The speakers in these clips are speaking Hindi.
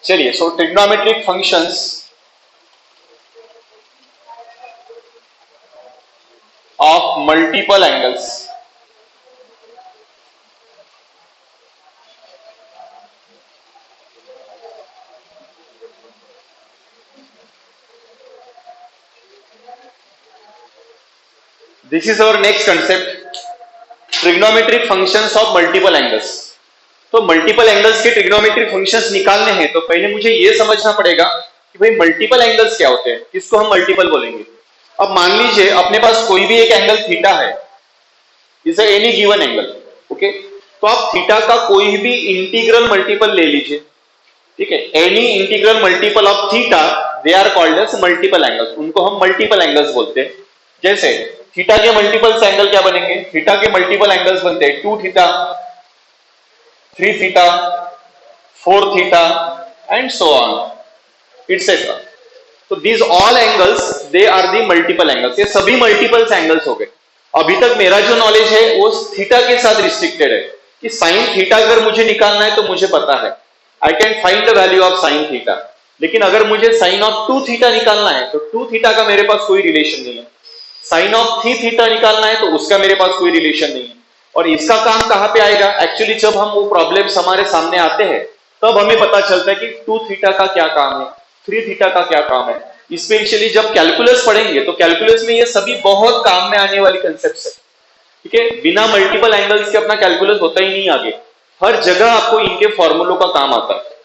चलिए, so trigonometric functions of multiple angles. This is our next concept, trigonometric functions of multiple angles. तो मल्टीपल एंगल्स के ट्रिग्नोमेट्रिक फंक्शंस निकालने हैं तो पहले मुझे यह समझना पड़ेगा कि भाई मल्टीपल एंगल्स क्या होते हैं, किसको हम मल्टीपल बोलेंगे। अब मान लीजिए अपने पास कोई भी एक एंगल थीटा है, is any given angle, okay. तो आप थीटा का कोई भी इंटीग्रल मल्टीपल ले लीजिए, ठीक है। Any integral multiple of theta, they are called as multiple angles, उनको हम मल्टीपल एंगल्स बोलते हैं। जैसे थीटा के मल्टीपल्स एंगल क्या बनेंगे, थीटा के मल्टीपल एंगल्स बनते हैं 2 theta, 3 theta, 4 theta and so on etcetera. तो these all angles they are the multiple angles, ये सभी मल्टीपल्स एंगल्स हो गए। अभी तक मेरा जो नॉलेज है वो थीटा के साथ रिस्ट्रिक्टेड है कि साइन थीटा अगर मुझे निकालना है तो मुझे पता है, I can find the value of sine theta. लेकिन अगर मुझे साइन ऑफ 2 थीटा निकालना है तो 2 थीटा का मेरे पास कोई रिलेशन नहीं है। साइन ऑफ 3 थीटा निकालना है तो उसका मेरे पास कोई रिलेशन नहीं है। और इसका काम कहां पे आएगा, एक्चुअली जब हम वो प्रॉब्लम्स हमारे सामने आते हैं तब हमें पता चलता है कि 2 थीटा का क्या काम है, 3 थीटा का क्या काम है। स्पेशली जब कैलकुलस पढ़ेंगे तो कैलकुलस में ये सभी बहुत काम में आने वाली कंसेप्ट्स है, ठीक है। बिना मल्टीपल एंगल्स के अपना कैलकुलस होता ही नहीं आगे, हर जगह आपको इनके फॉर्मूलों का काम आता है।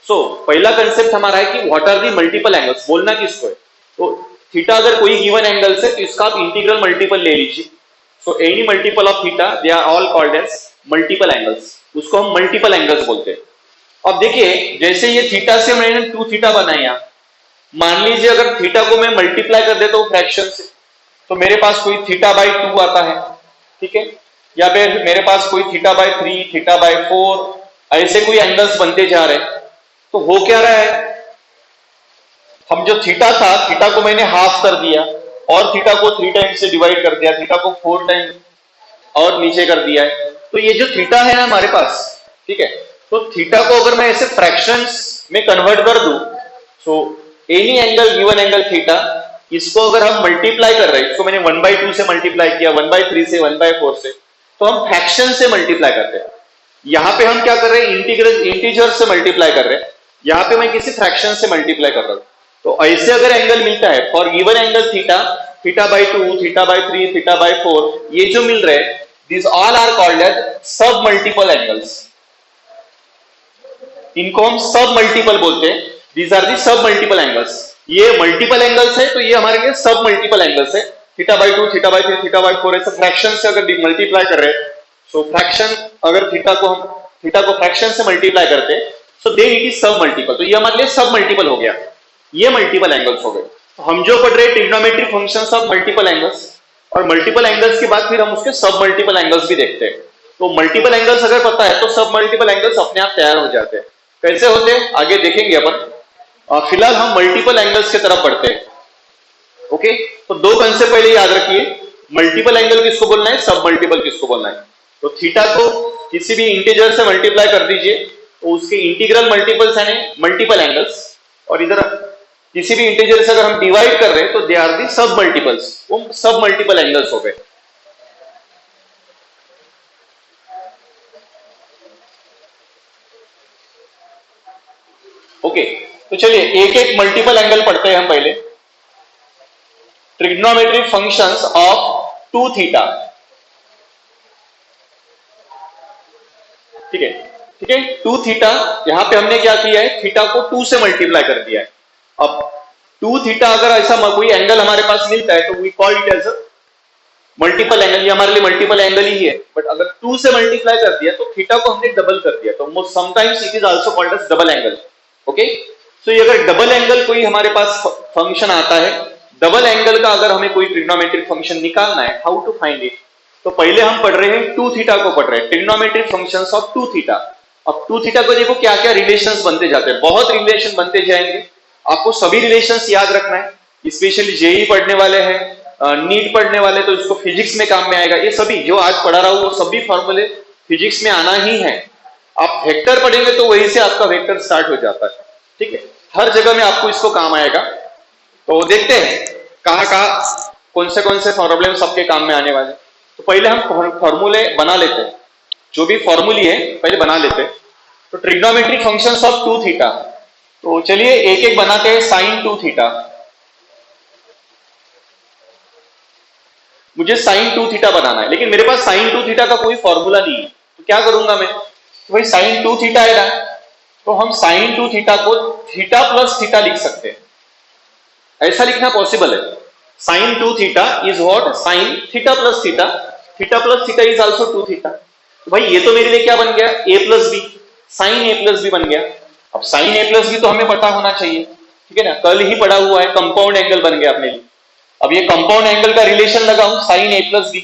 सो पहला कंसेप्ट हमारा है कि what are the multiple angles, बोलना किसको है। तो थीटा अगर कोई गिवन एंगल्स है तो इसका आप इंटीग्रल मल्टीपल ले लीजिए। So any multiple of theta, they are all called as multiple angles, उसको हम मल्टीपल एंगल्स बोलते हैं। अब देखिए, जैसे ये थीटा से मैंने 2 थीटा बनाया, मान लीजिए अगर थीटा को मैं मल्टीप्लाई कर देता हूं फ्रैक्शन से तो मेरे पास कोई थीटा बाई 2 आता है, ठीक है। या फिर मेरे पास कोई थीटा बाई 3, थीटा बाई 4, ऐसे कोई एंगल्स बनते जा रहे हैं। तो हो क्या रहा है, हम जो थीटा था, थीटा को मैंने हाफ कर दिया और थीटा को 3 टाइम्स से डिवाइड कर दिया, थीटा को 4 टाइम्स और नीचे कर दिया है। तो ये जो थीटा है ना हमारे पास, ठीक है, तो थीटा को अगर मैं ऐसे फ्रैक्शंस में कन्वर्ट कर दूं, so any angle given angle theta, इसको अगर हम मल्टीप्लाई कर रहे हैं, इसको मैंने 1/2 से मल्टीप्लाई किया, 1/3 से, 1/4 से, तो हम फ्रैक्शन से मल्टीप्लाई करते हैं। यहां पे हम क्या कर रहे हैं, इंटीजर से मल्टीप्लाई कर रहे हैं, यहां पे मैं किसी फ्रैक्शन से मल्टीप्लाई कर रहा हूं। तो ऐसे अगर एंगल मिलता है for given angle theta, theta by 2, theta by 3, theta by 4, ये जो मिल रहे हैं, this all are called as sub multiple angles. इनको हम सब मल्टीपल बोलते हैं, दीज आर दी सब मल्टीपल एंगल्स। ये मल्टीपल एंगल्स है तो ये हमारे लिए सब मल्टीपल एंगल्स है। Theta by 2, theta by 3, theta by 4 ऐसे फ्रैक्शन से अगर मल्टीप्लाई कर रहे हैं, सो फ्रैक्शन अगर थीटा को फ्रैक्शन से मल्टीप्लाई करते हैं, सो देन इट इज सब मल्टीपल। तो ये हमारे लिए सब मल्टीपल हो गया, ये मल्टीपल एंगल्स हो गए। तो हम जो पढ़ रहे हैं trigonometric functions of multiple angles, और मल्टीपल एंगल्स के बाद फिर हम उसके सब मल्टीपल एंगल्स भी देखते हैं। तो मल्टीपल एंगल्स अगर पता है तो सब मल्टीपल एंगल्स अपने आप तैयार हो जाते हैं। कैसे होते हैं आगे देखेंगे अपन, फिलहाल हम मल्टीपल एंगल्स की तरफ बढ़ते हैं, ओके। तो 2 कंसेप्ट पहले याद रखिए, मल्टीपल एंगल किसको बोलना है, सब मल्टीपल किसको बोलना है। तो थीटा को किसी भी इंटीजर से मल्टीप्लाई कर दीजिए तो उसके इंटीग्रल मल्टीपल्स यानी मल्टीपल एंगल्स, और इधर किसी भी इंटीजर से अगर हम डिवाइड कर रहे हैं तो दे आर दी सब मल्टीपल्स, वो सब मल्टीपल एंगल्स हो गए। ओके, तो चलिए एक एक मल्टीपल एंगल पढ़ते हैं हम पहले। ट्रिग्नोमेट्रिक फंक्शंस ऑफ 2 थीटा, ठीक है, ठीक है। 2 थीटा, यहां पे हमने क्या किया है, थीटा को 2 से मल्टीप्लाई कर दिया है। अब 2 थीटा अगर ऐसा कोई एंगल हमारे पास मिलता है तो we call it as multiple angle, ये हमारे लिए मल्टीपल एंगल ही है। बट अगर 2 से मल्टीप्लाई कर दिया तो थीटा को हमने डबल कर दिया, तो sometimes it is also called as double angle, okay. So ये अगर डबल एंगल कोई हमारे पास फंक्शन आता है, डबल एंगल का अगर हमें कोई ट्रिग्नोमेट्रिक फंक्शन निकालना है, हाउ टू फाइंड इट। तो पहले हम पढ़ रहे हैं 2 थीटा को पढ़ रहे हैं, ट्रिग्नोमेट्रिक फंक्शंस ऑफ 2 थीटा। अब 2 थीटा को देखो क्या क्या रिलेशंस बनते जाते हैं, बहुत रिलेशन बनते जाएंगे। आपको सभी रिलेशंस याद रखना है, स्पेशली जेई पढ़ने वाले हैं, नीट पढ़ने वाले तो इसको फिजिक्स में काम में आएगा। ये सभी जो आज पढ़ा रहा हूं वो सभी फॉर्मूले फिजिक्स में आना ही है। आप वेक्टर पढ़ेंगे तो वहीं से आपका वेक्टर स्टार्ट हो जाता है। ठीक है, हर जगह में आपको इसको काम आएगा। तो देखते हैं कहाँ कहाँ कौन से प्रॉब्लम सबके काम में आने वाले। तो पहले हम फॉर्मूले बना लेते हैं, जो भी फॉर्मूली है पहले बना लेते हैं। तो ट्रिग्नोमेट्रिक फंक्शंस ऑफ 2 थीटा, तो चलिए एक एक बनाते हैं। साइन 2 थीटा, मुझे साइन 2 थीटा बनाना है, लेकिन मेरे पास साइन 2 थीटा का कोई फॉर्मूला नहीं है, तो क्या करूंगा मैं? तो भाई साइन 2 थीटा है ना, तो हम साइन 2 थीटा को थीटा प्लस थीटा लिख सकते हैं। ऐसा लिखना पॉसिबल है। Sine 2 theta is what? Sine theta plus theta, theta plus theta is also 2 theta. तो भाई ये तो मेरे लिए क्या बन गया? a plus B, sine a plus B बन गया। अब साइन a प्लस बी तो हमें पता होना चाहिए, ठीक है ना, कल ही पढ़ा हुआ है, कंपाउंड एंगल बन गया अपने लिए। अब ये कंपाउंड एंगल का रिलेशन लगाऊं साइन a प्लस बी,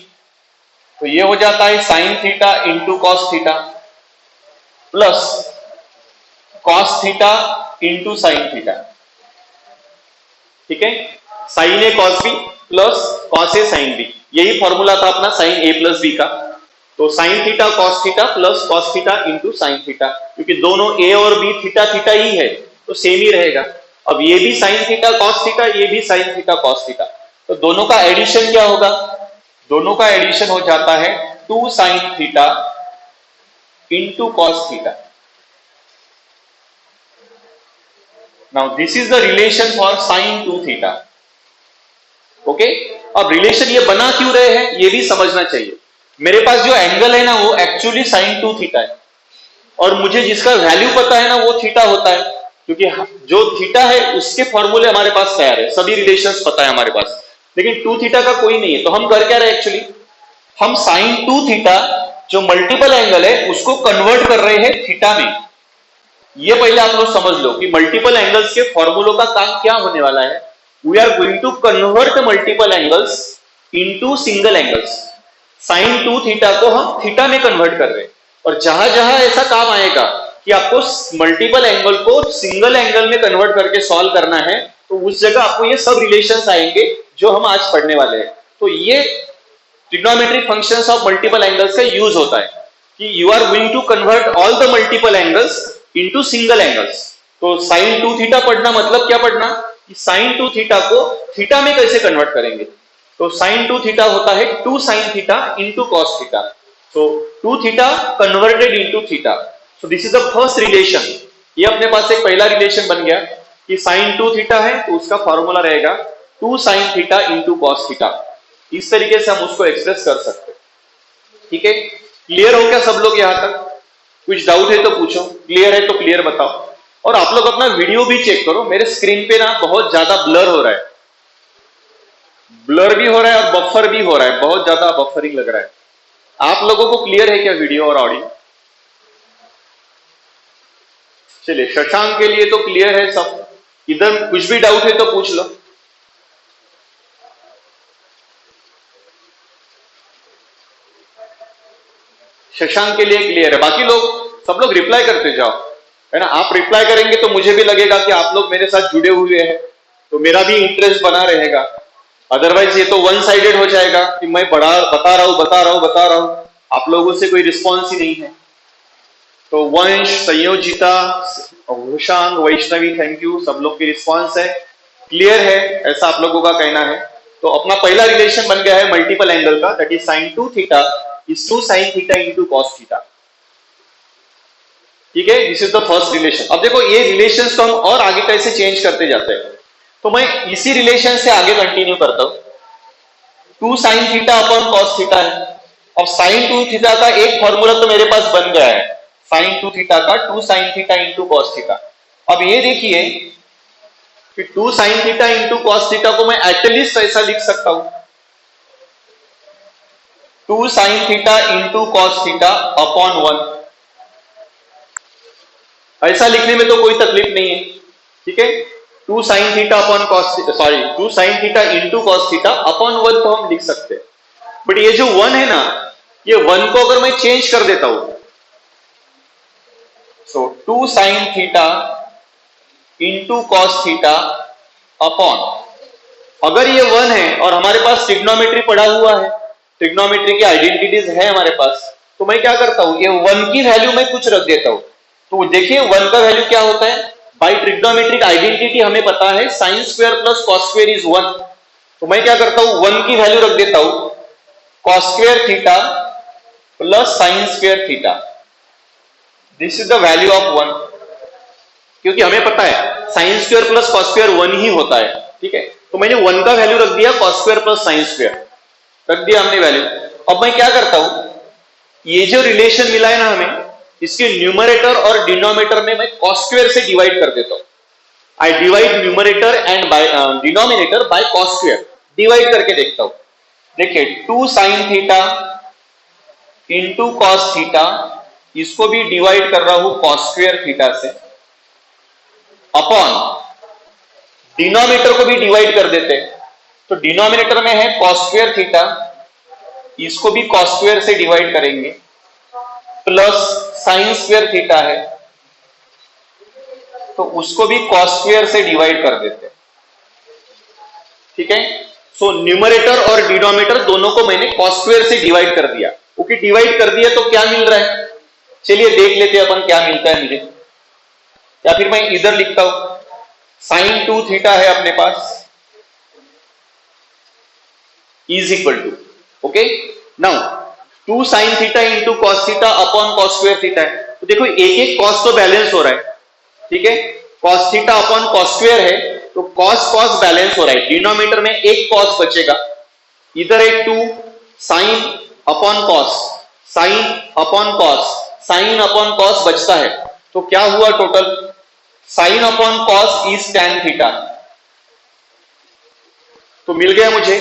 तो ये हो जाता है sign theta into cos theta plus cos theta into sine theta, ठीक है। Sign A cos B plus cos A sine B, यही फॉर्मूला था अपना साइन ए प्लस बी का। तो sign theta cos theta plus cos theta into sine theta, क्योंकि दोनों ए और बी थीटा थीटा ही है तो सेम ही रहेगा। अब ये भी साइन थीटा कॉस थीटा, ये भी साइन थीटा कॉस थीटा, तो दोनों का एडिशन क्या होगा? दोनों का एडिशन हो जाता है 2 sine theta into cos theta. Now this is the relation for sin 2 theta. Okay, अब रिलेशन ये बना क्यों रहे हैं ये भी समझना चाहिए। मेरे पास जो एंगल है ना वो एक्चुअली sin 2 थीटा है, और मुझे जिसका वैल्यू पता है ना वो थीटा होता है, क्योंकि जो थीटा है उसके फॉर्मूले हमारे पास तैयार है, सभी रिलेशंस पता है हमारे पास, लेकिन 2 थीटा का कोई नहीं है। तो हम कर क्या रहे एक्चुअली, हम sin 2 थीटा जो मल्टीपल एंगल है उसको कन्वर्ट कर रहे हैं थीटा में। ये पहले आप लोग समझ लो कि मल्टीपल एंगल्स के फॉर्मूलों का काम क्या होने वाला है। We are going to convert multiple angles into single angles. Sine 2 theta को हम थीटा में कन्वर्ट कर रहे हैं, और जहां जहां ऐसा काम आएगा कि आपको मल्टीपल एंगल को सिंगल एंगल में कन्वर्ट करके सॉल्व करना है, तो उस जगह आपको ये सब रिलेशंस आएंगे जो हम आज पढ़ने वाले हैं। तो ये trigonometric functions of multiple angles का यूज होता है कि you are going to convert all the multiple angles into single angles. तो साइन 2 थीटा पढ़ना मतलब क्या पढ़ना कि साइन 2 थीटा को थीटा में कैसे कन्वर्ट करेंगे। तो साइन 2 थीटा होता है 2 sine theta into cos theta, so 2 theta converted into theta. So this is the first relation. ये अपने पास एक पहला रिलेशन बन गया कि साइन 2 थीटा है तो उसका फॉर्मूला रहेगा 2 sine theta into cos theta. इस तरीके से हम उसको एक्सप्रेस कर सकते हैं, ठीक है। क्लियर हो क्या सब लोग यहां तक? कुछ डाउट है तो पूछो, क्लियर है तो क्लियर बताओ। और आप लोग अपना वीडियो भी चेक करो, मेरे स्क्रीन पे ना बहुत ज्यादा ब्लर हो रहा है, ब्लर भी हो रहा है और बफर भी हो रहा है, बहुत ज्यादा बफरिंग लग रहा है। आप लोगों को क्लियर है क्या वीडियो और ऑडियो? चलिए, शशांक के लिए तो क्लियर है सब। इधर कुछ भी डाउट है तो पूछ लो। शशांक के लिए क्लियर है, बाकी लोग सब लोग रिप्लाई करते जाओ, है ना। आप रिप्लाई करेंगे तो मुझे भी लगेगा कि आप लोग मेरे साथ जुड़े हुए हैं, तो मेरा भी इंटरेस्ट बना रहेगा। अदरवाइज ये तो वन साइडेड हो जाएगा कि मैं बता रहा हूं, आप लोगों से कोई रिस्पॉन्स ही नहीं है। तो वंश, संयोजिता, भूषांग, वैष्णवी, थैंक यू, सब लोग की रिस्पॉन्स है, क्लियर है, ऐसा आप लोगों का कहना है। तो अपना पहला रिलेशन बन गया है मल्टीपल एंगल का, that is sine 2 theta is 2 sin theta into cos theta, ठीक है। This is the first relation. अब देखो ये रिलेशंस तो हम और आगे कैसे चेंज करते जाते हैं, तो मैं इसी रिलेशन से आगे कंटिन्यू करता हूं। 2 sin theta upon cos theta है। अब sin 2 थीटा का एक फॉर्मूला तो मेरे पास बन गया है, sin 2 थीटा का 2 sin theta into cos theta. अब ये देखिए कि 2 sin theta into cos theta को मैं एटलीस्ट ऐसा लिख सकता हूं, 2 sin theta into cos theta upon 1। ऐसा लिखने में तो कोई तकलीफ नहीं है, ठीक है। 2 sin theta upon cos, 2 sin theta into cos theta upon 1 तो हम लिख सकते हैं। बट ये जो 1 है ना, ये 1 को अगर मैं चेंज कर देता हूं, सो 2 sin theta into cos theta upon, अगर ये 1 है और हमारे पास ट्रिग्नोमेट्री पढ़ा हुआ है, ट्रिग्नोमेट्री की आइडेंटिटीज है हमारे पास, तो मैं क्या करता हूं, ये 1 की वैल्यू मैं कुछ रख देता हूं। तो देखिए 1 का वैल्यू क्या होता है, बाई ट्रिग्नोमेट्रिक आइडेंटिटी हमें पता है sign square plus cos square is 1। तो मैं क्या करता हूं, 1 की वैल्यू रख देता हूं cos square theta plus sine square theta. This is the value of 1, क्योंकि हमें पता है sign square plus cos square 1 ही होता है। ठीक है, तो मैंने 1 का वैल्यू रख दिया cos square plus sine square, रख दिया हमने वैल्यू। अब मैं क्या करता हूं, ये जो रिलेशन मिला है ना हमें, इसके न्यूमरेटर और डिनोमिनेटर में मैं कॉस स्क्वायर से डिवाइड कर देता हूं। I divide numerator and by denominator by cos square, divide करके देखता हूं। देखिए 2 sine theta into cos theta, इसको भी डिवाइड कर रहा हूं कॉस स्क्वायर थीटा से, अपॉन डिनोमिनेटर को भी डिवाइड कर देते हैं। तो डिनोमिनेटर में है कॉस स्क्वायर थीटा, इसको भी कॉस स्क्वायर से डिवाइड करेंगे, प्लस साइन स्क्वायर थीटा है तो उसको भी कॉस स्क्वायर से डिवाइड कर देते हैं। ठीक है, सो न्यूमरेटर और डिनोमिनेटर दोनों को मैंने कॉस स्क्वायर से डिवाइड कर दिया। ओके, डिवाइड कर दिया तो क्या मिल रहा है, चलिए देख लेते हैं अपन क्या मिलता है मुझे। या फिर मैं इधर लिखता हूं, साइन 2 थीटा है अपने पास, is equal to, okay now 2 sine theta into cos theta upon cos square theta है। तो देखो एक एक कॉस तो बैलेंस हो रहा है। ठीक है, cos theta upon cos square है तो कॉस कॉस बैलेंस हो रहा है, डिनोमिनेटर में एक कॉस बचेगा, इधर एक 2 sign upon cos, sign upon cos, sign upon cos बचता है। तो क्या हुआ total, sign upon cos is tan theta. तो मिल गया मुझे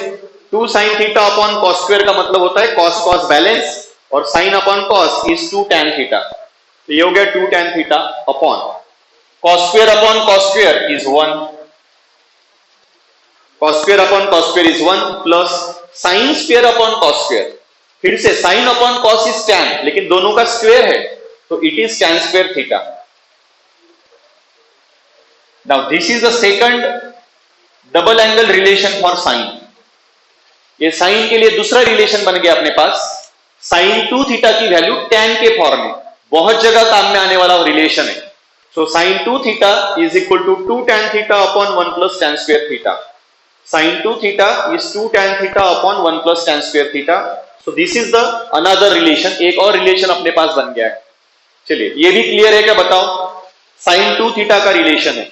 2 sine theta upon cos square का मतलब होता है कॉस कॉस बैलेंस, और sign upon cos is 2 tan theta. तो ये हो गया 2 tan theta upon cos square is 1, cos square upon cos square is 1 plus sine square upon cos square. फिर से sign upon cos is tan, लेकिन दोनों का स्क्वायर है तो it is tan square theta. Now this is the second double angle relation for sin। ये साइन के लिए दूसरा रिलेशन बन गया अपने पास, साइन 2 थीटा की वैल्यू tan के फॉर्म में, बहुत जगह काम में आने वाला रिलेशन है। So sine 2 theta is equal to 2 tan theta upon 1 plus tan square theta. Sine 2 theta is 2 tan theta upon 1 plus tan square theta. So this is the another relation, एक और रिलेशन अपने पास बन गया है। चलिए ये भी क्लियर है क्या बताओ, साइन 2 थीटा का रिलेशन है।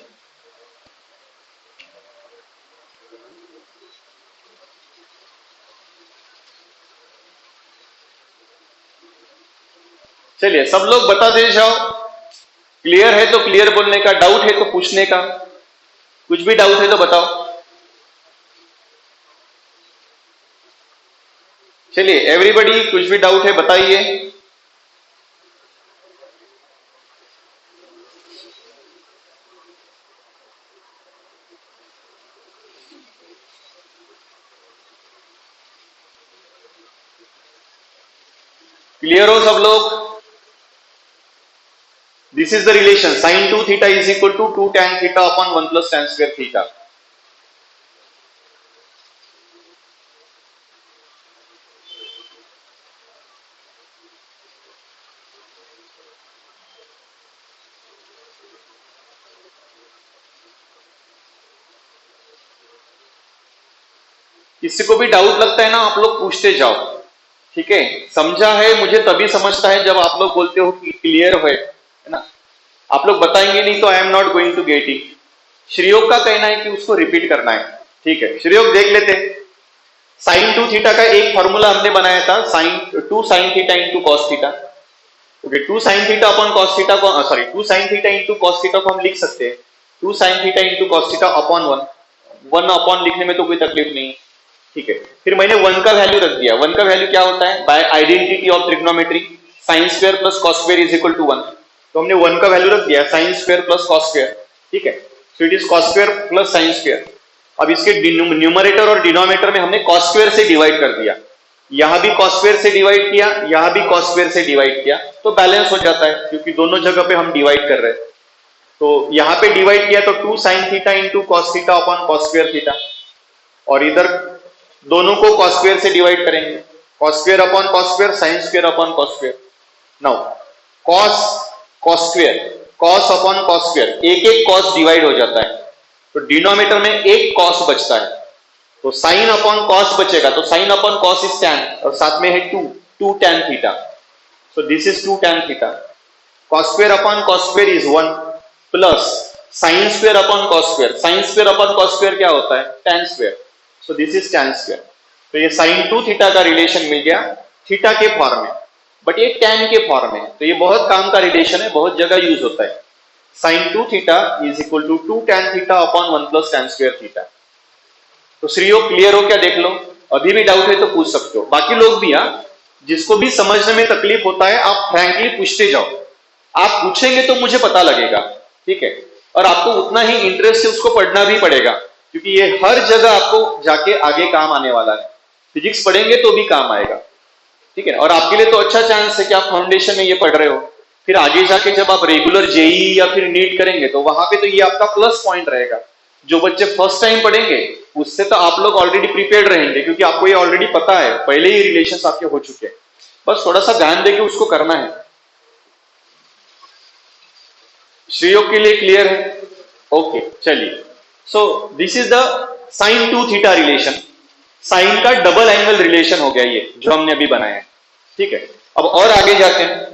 चलिए सब लोग बता दे जाओ, क्लियर है तो क्लियर बोलने का, डाउट है तो पूछने का, कुछ भी डाउट है तो बताओ। चलिए एवरीबॉडी कुछ भी डाउट है बताइए। क्लियर हो सब लोग? This is the relation sin 2 theta is equal to 2 tan theta upon 1 plus tan square theta। किसी को भी डाउट लगता है ना, आप लोग पूछते जाओ, ठीक है। समझा है मुझे तभी समझता है जब आप लोग बोलते हो कि क्लियर है ना। आप लोग बताएंगे नहीं तो I am not going to get it. Shriyog का कहना है कि उसको रिपीट करना है, ठीक है। श्रीयोग देख लेते हैं, साइन 2 थीटा का एक फॉर्मूला हमने बनाया था, sine 2 sine theta into cos theta. Okay, 2 sine theta upon cos theta को, sorry 2 sine theta into cos theta को हम लिख सकते हैं 2 sine theta into cos theta upon 1 upon लिखने में तो कोई तकलीफ नहीं, ठीक है। फिर मैंने 1 का वैल्यू रख दिया। 1 का वैल्यू क्या होता है, by identity of trigonometry sine square plus cos square is equal to 1। तो हमने 1 का वैल्यू रख दिया sine square plus cos square, ठीक है। So it is cos square plus sine square. अब इसके न्यूमरेटर और डिनोमिनेटर में हमने कॉस स्क्वायर से डिवाइड कर दिया, यहां भी कॉस स्क्वायर से डिवाइड किया, यहां भी कॉस स्क्वायर से डिवाइड किया, तो बैलेंस हो जाता है क्योंकि दोनों जगह पे हम डिवाइड कर रहे हैं। तो यहां पे डिवाइड किया तो 2 sine theta into cos theta upon cos square theta, और इधर दोनों को कॉस स्क्वायर से डिवाइड करेंगे, cos square upon cos square, sine square upon cos square. Now cos cos square cos upon cos square, एक एक कॉस डिवाइड हो जाता है, तो डिनोमिनेटर में एक कॉस बचता है, तो साइन अपॉन कॉस बचेगा, तो sine upon cos is tan, और साथ में है two tan theta, so this is two tan theta, cos square upon cos square is 1 plus sine square upon cos square, sine square upon cos square क्या होता है, tan square, so this is tan square, तो ये साइन 2 थीटा का रिलेशन मिल गया थीटा के फॉर्म में, बट ये टैन के फॉर्म में, तो ये बहुत काम का रिलेशन है, बहुत जगह यूज होता है, sine 2 theta is equal to 2 tan theta upon 1 plus tan square theta. तो श्रीयो क्लियर हो क्या, देख लो, अभी भी डाउट है तो पूछ सकते हो, बाकी लोग भी, जिसको भी समझने में तकलीफ होता है आप फ्रैंकली पूछते जाओ, आप पूछेंगे तो मुझे पता लगेगा, ठीक है, और आपको उतना ही इंटरेस्ट से उसको पढ़ना भी पड़ेगा, क्योंकि ये हर जगह आपको जाके आगे काम आने वाला है, फिजिक्स पढ़ेंगे तो भी काम आएगा, ठीक है, और आपके लिए तो अच्छा चांस है कि आप फाउंडेशन में ये पढ़ रहे हो, फिर आगे जाके जब आप रेगुलर जेई या फिर नीट करेंगे तो वहां पे तो ये आपका प्लस पॉइंट रहेगा, जो बच्चे फर्स्ट टाइम पढ़ेंगे उससे तो आप लोग ऑलरेडी प्रिपेयर्ड रहेंगे, क्योंकि आपको ये ऑलरेडी पता है, पहले ही रिलेशंस आपके हो चुके हैं, बस थोड़ा सा ध्यान देके उसको करना है। श्रेयोग के लिए क्लियर है? ओके, चलिए, so this is the sine 2 theta relation, sine का डबल एंगल रिलेशन हो गया ये जो हमने अभी बनाया है, ठीक है, अब और आगे जाते हैं।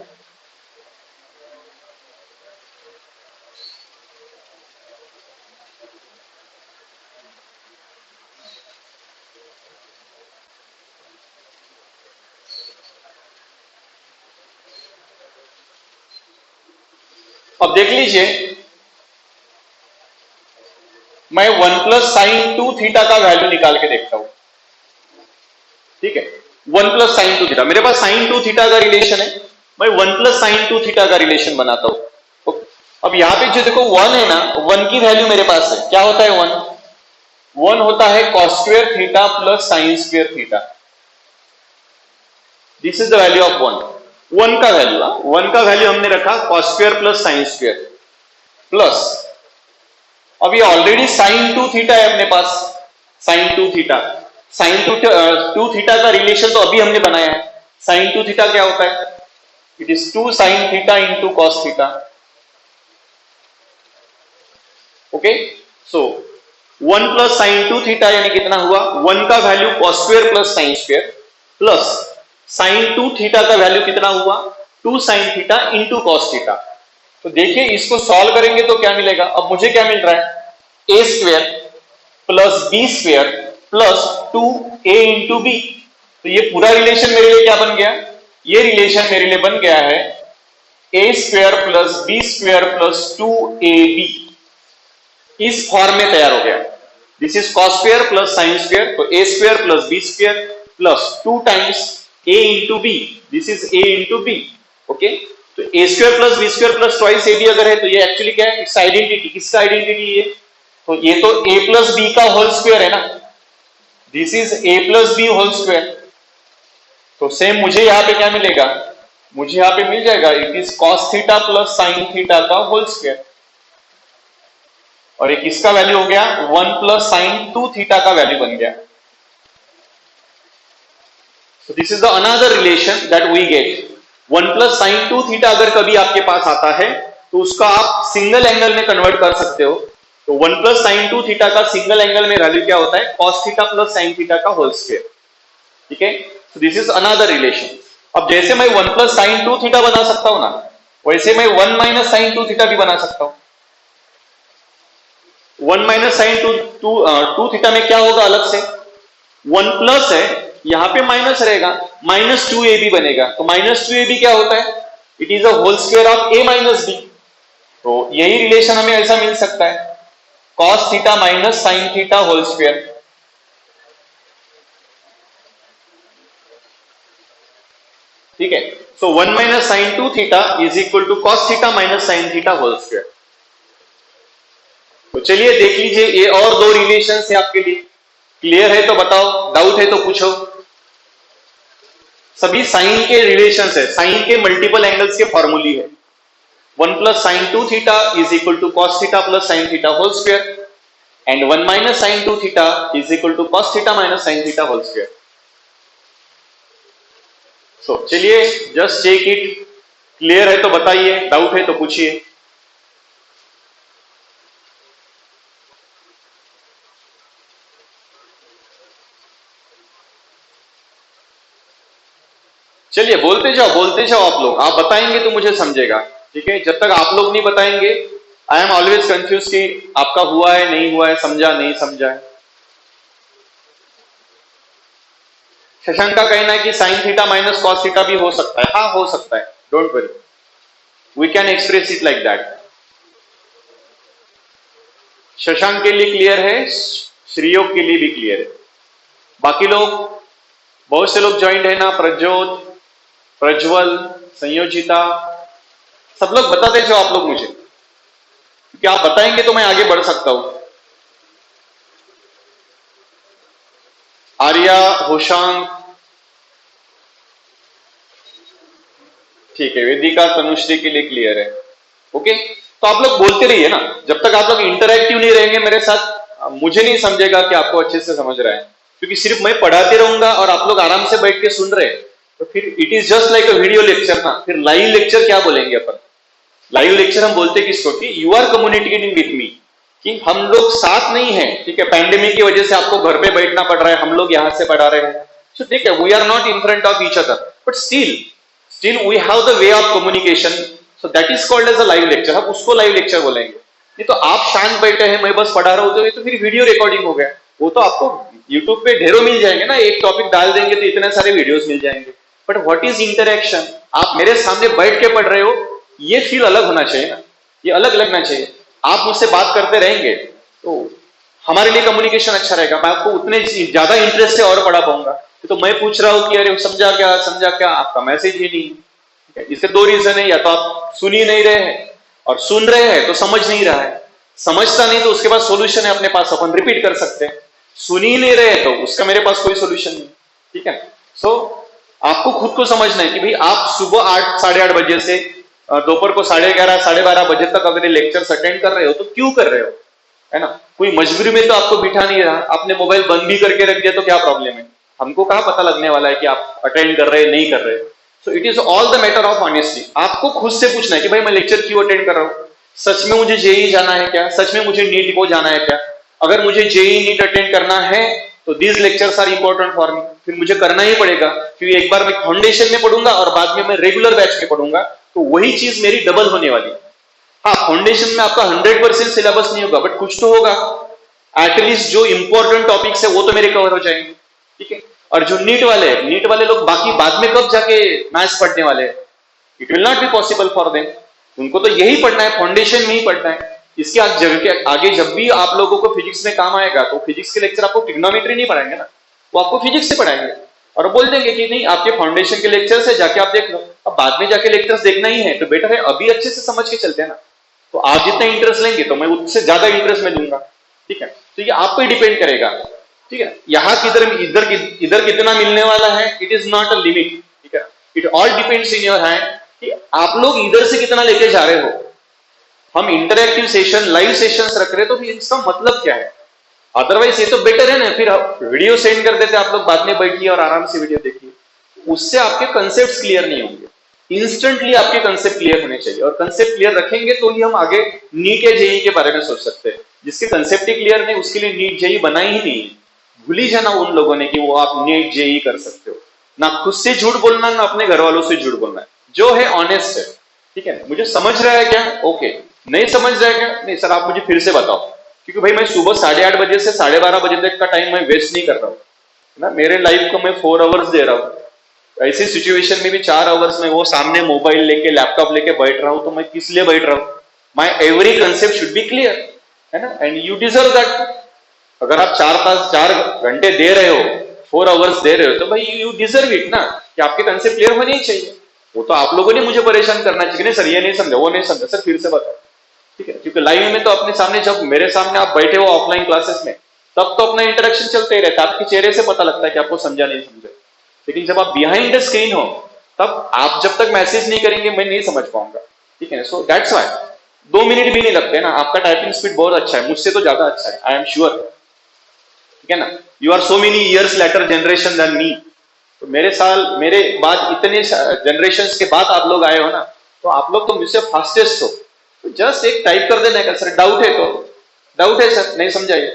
अब देख लीजिए, मैं 1 प्लस साइन 2 थीटा का वैल्यू निकाल के देखता हूं, ठीक है, 1 प्लस साइन 2 थीटा, मेरे पास साइन 2 थीटा का रिलेशन है, मैं 1 प्लस साइन 2 थीटा का रिलेशन बनाता हूं। अब यहां पे जो देखो 1 है ना, 1 की वैल्यू मेरे पास है, क्या होता है 1 होता है cos square theta plus sine square theta, this is the value of 1 का वैल्यू, 1 का वैल्यू हमने रखा cos square plus sine square plus, अब ये ऑलरेडी साइन 2 थीटा है अपने पास, साइन 2 थीटा, साइन 2 थीटा का रिलेशन तो अभी हमने बनाया है, साइन 2 थीटा क्या होता है, it is 2 sine theta into cos theta, okay, so 1 plus sine 2 theta यानी कितना हुआ, 1 का value cos square plus sine square plus sine 2 theta का वैल्यू कितना हुआ, 2 sine theta into cos theta. तो देखिए इसको सॉल्व करेंगे तो क्या मिलेगा, अब मुझे क्या मिल रहा है, a square plus b square plus 2a into b, तो ये पूरा रिलेशन मेरे लिए क्या बन गया, ये रिलेशन मेरे लिए बन गया है a square plus b square plus 2ab, इस फॉर्म में तैयार हो गया, this is cos square plus sine square, तो a square plus b square plus 2 times a into b, this is a into b, okay, तो a square plus b square plus twice ab अगर है तो ये एक्चुअली क्या है, इट्स आइडेंटिटी, किसका आइडेंटिटी है, तो ये तो a प्लस बी का होल स्क्वायर है ना, this is a plus B whole square, तो सेम मुझे यहां पे क्या मिलेगा, मुझे यहां पे मिल जाएगा it is cos theta plus sine theta का होल स्क्वायर, और एक इसका वैल्यू हो गया 1 प्लस साइन 2 थीटा का वैल्यू बन गया। So this is the another relation that we get, 1 plus sin 2 theta अगर कभी आपके पास आता है तो उसका आप सिंगल एंगल में कन्वर्ट कर सकते हो, तो 1 plus sin 2 थीटा का सिंगल एंगल में वैल्यू क्या होता है, cos theta plus sin theta का होल स्क्वायर, ठीक है, so this is another relation। अब जैसे मैं 1 plus sin 2 थीटा बना सकता हूं ना, वैसे मैं 1 minus sin 2 थीटा भी बना सकता हूं, 1 minus sin 2 थीटा में क्या होगा अलग से, 1 प्लस है, यहां पे माइनस रहेगा, माइनस 2ab बनेगा, तो माइनस 2ab क्या होता है, it is a whole square of a minus b, तो यही रिलेशन हमें ऐसा मिल सकता है, cos theta minus sine theta whole square, ठीक है, so 1 minus sine 2 theta is equal to cos theta minus sine theta whole square. तो चलिए देख लीजिए, ये और दो रिलेशन है आपके लिए, क्लियर है तो बताओ, डाउट है तो पूछो, सभी साइन के रिलेशंस है, साइन के मल्टीपल एंगल्स के फॉर्मूली है, 1 plus sine 2 theta is equal to cos theta plus sine theta whole square and 1 minus sine 2 theta is equal to cos theta minus sine theta whole square. So चलिए जस्ट चेक इट, क्लियर है तो बताइए, डाउट है तो पूछिए। चलिए बोलते जाओ आप लोग, आप बताएंगे तो मुझे समझेगा, ठीक है। जब तक आप लोग नहीं बताएंगे, आई एम ऑलवेज कंफ्यूज कि आपका हुआ है नहीं हुआ है, समझा नहीं समझा है। शशांक का कहना है कि sine theta minus cos theta भी हो सकता है। हाँ हो सकता है, don't worry, we can express it like that. Shashank के लिए क्लियर है, श्रीयोग के लिए भी क्लियर है। बाकी लोग, बहुत से लोग ज्वाइंट है ना, प्रज्योत, प्रज्वल, संयोजिता, सब लोग बताते जाओ आप लोग मुझे, क्योंकि आप बताएंगे तो मैं आगे बढ़ सकता हूं। आर्या, होशांग, ठीक है। वेदिका, तनुश्री के लिए क्लियर है, ओके। तो आप लोग बोलते रहिए ना, जब तक आप लोग इंटरैक्टिव नहीं रहेंगे मेरे साथ, मुझे नहीं समझेगा कि आपको अच्छे से समझ रहा है। क्योंकि सिर्फ मैं पढ़ाते रहूंगा और आप लोग आराम से बैठ के सुन रहे हैं, तो फिर it is just like a video lecture ना। फिर लाइव लेक्चर क्या बोलेंगे अपन? लाइव लेक्चर हम बोलते किसको कि you are communicating with me, कि हम लोग साथ नहीं है, ठीक है। पैंडेमिक की वजह से आपको घर पे बैठना पड़ रहा है, हम लोग यहां से पढ़ा रहे हैं, तो ठीक है, we are not in front of each other, but still we have the way of communication, so that is called as a live lecture. हम उसको लाइव लेक्चर बोलेंगे। नहीं तो आप शांत बैठे हैं, मैं बस पढ़ा रहा हूं, तो ये तो फिर वीडियो रिकॉर्डिंग हो गया। वो तो आपको यूट्यूब पे ढेरों मिल जाएंगे ना, एक टॉपिक डाल देंगे तो इतने सारे वीडियोस मिल जाएंगे। But what is interaction? आप मेरे सामने बैठ के पढ़ रहे हो, ये फील अलग होना चाहिए ना, ये अलग लगना चाहिए। आप मुझसे बात करते रहेंगे तो हमारे लिए कम्युनिकेशन अच्छा रहेगा, मैं आपको उतने ज्यादा इंटरेस्ट से और पढ़ा पाऊंगा। तो मैं पूछ रहा हूं कि अरे समझा क्या, आपका मैसेज ही नहीं। इससे दो रीजन है, या तो आप सुन ही नहीं रहे हैं, और सुन रहे हैं तो समझ नहीं रहा है। समझता नहीं तो उसके पास सोल्यूशन है अपने पास, अपन रिपीट कर सकते हैं। सुन ही नहीं रहे तो उसका मेरे पास कोई सोल्यूशन नहीं, ठीक है। सो आपको खुद को समझना है कि भाई आप सुबह 8 साढ़े 8 बजे से दोपहर को 11:30 साढ़े 12 बजे तक अगर लेक्चर्स अटेंड कर रहे हो तो क्यों कर रहे हो, है ना। कोई मजबूरी में तो आपको बिठा नहीं रहा, आपने मोबाइल बंद भी करके रख दिया तो क्या प्रॉब्लम है? हमको कहाँ पता लगने वाला है कि आप अटेंड कर रहे हैं नहीं कर रहे। सो it is all the matter of honesty. आपको खुद से पूछना है कि भाई मैं लेक्चर क्यों अटेंड कर रहा हूँ? सच में मुझे जेई जाना है क्या? सच में मुझे नीट को जाना है क्या? अगर मुझे जेई नीट अटेंड करना है तो these lectures are important for me, फिर मुझे करना ही पड़ेगा, क्योंकि एक बार मैं फाउंडेशन में पढ़ूंगा और बाद में मैं रेगुलर बैच में पढ़ूंगा, तो वही चीज मेरी डबल होने वाली है। हाँ, फाउंडेशन में आपका 100% सिलेबस नहीं होगा, बट कुछ तो होगा, एटलीस्ट जो इंपॉर्टेंट टॉपिक्स है वो तो मेरे कवर हो जाएंगे, ठीक है। और जो नीट वाले लोग बाकी बाद में कब जाके मैथ्स पढ़ने वाले हैं? It will not be possible for them. उनको तो यही पढ़ना है, फाउंडेशन में ही पढ़ना है। इसके आगे जब भी आप लोगों को फिजिक्स में काम आएगा तो फिजिक्स के लेक्चर आपको ट्रिग्नोमेट्री नहीं पढ़ाएंगे ना, वो आपको फिजिक्स से पढ़ाएंगे और बोल देंगे कि नहीं आपके फाउंडेशन के लेक्चर्स है, जाके आप देख लो। अब बाद में जाके लेक्चर्स देखना ही है तो बेटर है अभी अच्छे से समझ के चलते हैं ना। तो आप जितना इंटरेस्ट लेंगे तो मैं उससे ज्यादा इंटरेस्ट में दूंगा, ठीक है। तो ये आप पे डिपेंड करेगा, ठीक है। यहाँ इधर कितना मिलने वाला है, it is not a limit, ठीक है। It all depends in your hand कि आप लोग इधर से कितना लेके जा रहे हो। हम इंटरैक्टिव सेशन, लाइव सेशंस रख रहे हैं तो फिर इसका मतलब क्या है? अदरवाइज ये तो बेटर है ना, फिर वीडियो सेंड कर देते आप लोग, बाद में बैठिए और आराम से वीडियो देखिए। उससे आपके कंसेप्ट क्लियर नहीं होंगे। इंस्टेंटली आपके कंसेप्ट क्लियर होने चाहिए, और कंसेप्ट क्लियर रखेंगे तो ही हम आगे नीट या जेई के बारे में सोच सकते हैं। जिसके कंसेप्ट ही क्लियर नहीं, उसके लिए नीट जेई बनाई ही नहीं। भूल ही जाना उन लोगों ने कि वो आप नीट जेई कर सकते हो। ना खुद से झूठ बोलना, ना अपने घर वालों से झूठ बोलना है। जो है ऑनेस्ट है, ठीक है। मुझे समझ रहा है क्या? ओके। नहीं समझ रहा है क्या? नहीं सर आप मुझे फिर से बताओ, क्योंकि भाई मैं सुबह 8:30 बजे से 12:30 बजे तक का टाइम मैं वेस्ट नहीं कर रहा हूँ ना। मेरे लाइफ को मैं 4 आवर्स दे रहा हूँ। ऐसी सिचुएशन में भी 4 आवर्स में वो सामने मोबाइल लेके, लैपटॉप लेके बैठ रहा हूं, तो मैं किस लिए बैठ रहा हूं? माई every concept should be clear, है ना। And you deserve that. अगर आप 4 घंटे दे रहे हो, 4 आवर्स दे रहे हो, तो भाई यू डिजर्व इट ना, कि आपके कंसेप्ट क्लियर होने ही चाहिए। वो तो आप लोगों ने मुझे परेशान करना चाहिए, नहीं सर ये नहीं समझा, वो नहीं समझा, सर फिर से बताओ, ठीक है। क्योंकि लाइव में तो अपने सामने, जब मेरे सामने आप बैठे हो ऑफलाइन क्लासेस में, तब तो अपना इंटरेक्शन चलते ही रहता है, आपके चेहरे से पता लगता है कि आपको समझा नहीं समझा। लेकिन जब आप बिहाइंड द स्क्रीन हो, तब आप जब तक मैसेज नहीं करेंगे मैं नहीं समझ पाऊंगा, ठीक है। सो दैट्स व्हाई 2 मिनट भी नहीं लगते ना। आपका टाइपिंग स्पीड बहुत अच्छा है, मुझसे तो ज्यादा अच्छा है, आई एम श्योर, ठीक है ना। You are so many years later generation then me. तो मेरे बाद इतने जनरेशन के बाद आप लोग आए हो ना, तो आप लोग तो मुझसे फास्टेस्ट हो। तो जस्ट एक टाइप कर देना है, सर डाउट है तो डाउट है सर, नहीं समझाइए,